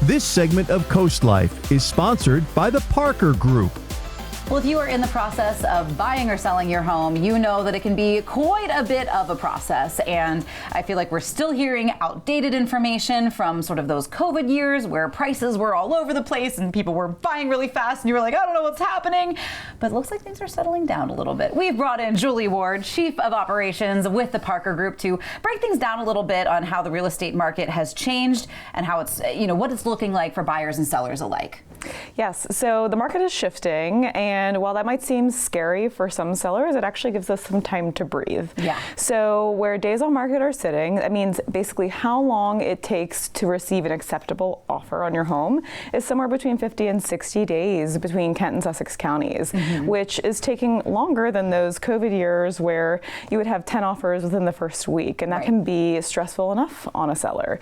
This segment of CoastLife is sponsored by the Parker Group. Well, if you are in the process of buying or selling your home, you know that it can be quite a bit of a process. And I feel like we're still hearing outdated information from sort of those COVID years where prices were all over the place and people were buying really fast and you were like, I don't know what's happening. But it looks like things are settling down a little bit. We've brought in Julie Ward, Chief of Operations with the Parker Group, to break things down a little bit on how the real estate market has changed and how it's, what it's looking like for buyers and sellers alike. Yes, so the market is shifting, and while that might seem scary for some sellers, it actually gives us some time to breathe. Yeah. So where days on market are sitting, that means basically how long it takes to receive an acceptable offer on your home is somewhere between 50 and 60 days between Kent and Sussex counties, which is taking longer than those COVID years where you would have 10 offers within the first week, and that can be stressful enough on a seller.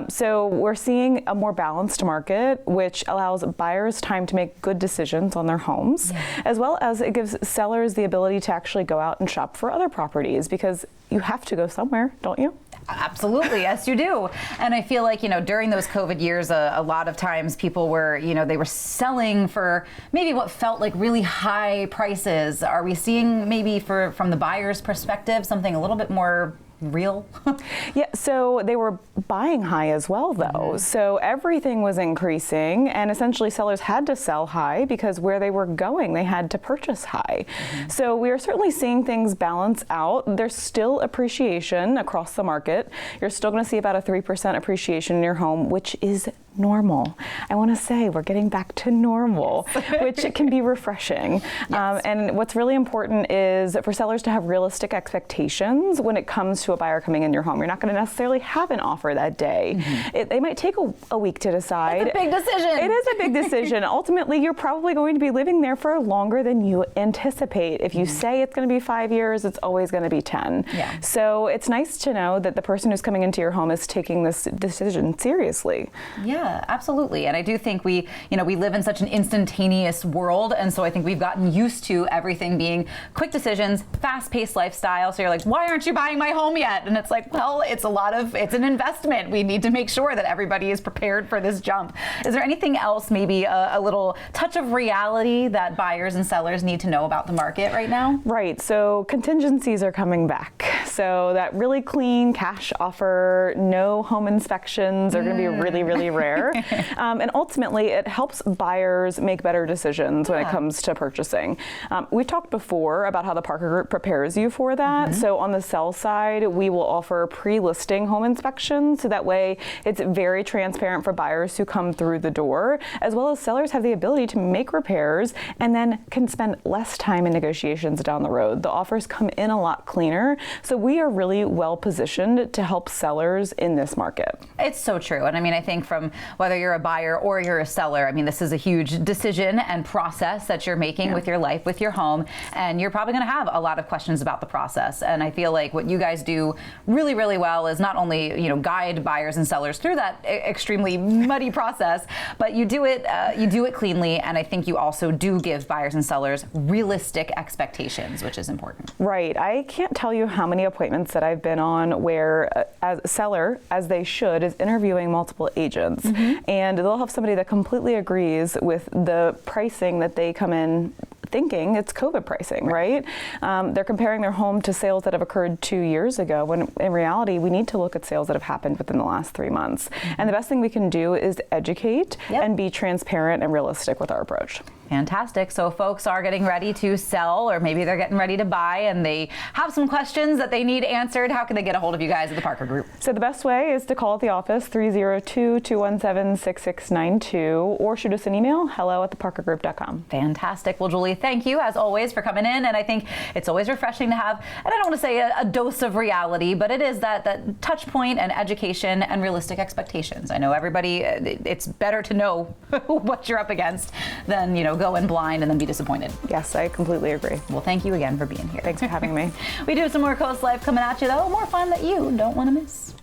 So we're seeing a more balanced market, which allows buyers time to make good decisions on their homes, as well as it gives sellers the ability to actually go out and shop for other properties, because you have to go somewhere, don't you? Absolutely, yes, you do. And I feel like, during those COVID years, a lot of times people were, they were selling for maybe what felt like really high prices. Are we seeing maybe from the buyer's perspective something a little bit more real? Yeah, so they were buying high as well, though. So everything was increasing, and essentially sellers had to sell high because where they were going, they had to purchase high. So we are certainly seeing things balance out. There's still appreciation across the market. You're still going to see about a 3% appreciation in your home, which is normal. I want to say we're getting back to normal, which can be refreshing. And what's really important is for sellers to have realistic expectations when it comes to a buyer coming in your home. You're not going to necessarily have an offer that day. They might take a week to decide. It's a big decision. It is a big decision. Ultimately, you're probably going to be living there for longer than you anticipate. If you say it's going to be 5 years, it's always going to be 10. So it's nice to know that the person who's coming into your home is taking this decision seriously. Yeah, absolutely. And I do think we live in such an instantaneous world. And so I think we've gotten used to everything being quick decisions, fast-paced lifestyle. So you're like, why aren't you buying my home yet? And it's like, well, it's an investment. We need to make sure that everybody is prepared for this jump. Is there anything else, maybe a little touch of reality that buyers and sellers need to know about the market right now? Right. So contingencies are coming back. So that really clean cash offer, no home inspections are going to be really, really rare. And ultimately, it helps buyers make better decisions when it comes to purchasing. We've talked before about how the Parker Group prepares you for that. So on the sell side, we will offer pre-listing home inspections. So that way, it's very transparent for buyers who come through the door, as well as sellers have the ability to make repairs and then can spend less time in negotiations down the road. The offers come in a lot cleaner. So we are really well positioned to help sellers in this market. It's so true. And I think from whether you're a buyer or you're a seller, this is a huge decision and process that you're making with your life, with your home, and you're probably going to have a lot of questions about the process. And I feel like what you guys do really, really well is not only guide buyers and sellers through that extremely muddy process, but you do it cleanly, and I think you also do give buyers and sellers realistic expectations, which is important. Right. I can't tell you how many appointments that I've been on where as a seller, as they should, is interviewing multiple agents. And they'll have somebody that completely agrees with the pricing that they come in thinking it's COVID pricing, right? They're comparing their home to sales that have occurred 2 years ago, when in reality, we need to look at sales that have happened within the last 3 months. And the best thing we can do is educate and be transparent and realistic with our approach. Fantastic. So folks are getting ready to sell, or maybe they're getting ready to buy, and they have some questions that they need answered. How can they get a hold of you guys at the Parker Group? So the best way is to call at the office, 302-217-6692, or shoot us an email, hello@theparkergroup.com. Fantastic. Well, Julie, thank you as always for coming in. And I think it's always refreshing to have, and I don't want to say a dose of reality, but it is that touch point and education and realistic expectations. I know everybody, it's better to know what you're up against than, go in blind and then be disappointed. Yes, I completely agree. Well, thank you again for being here. Thanks for having me. We do have some more Coast Life coming at you, though. More fun that you don't want to miss.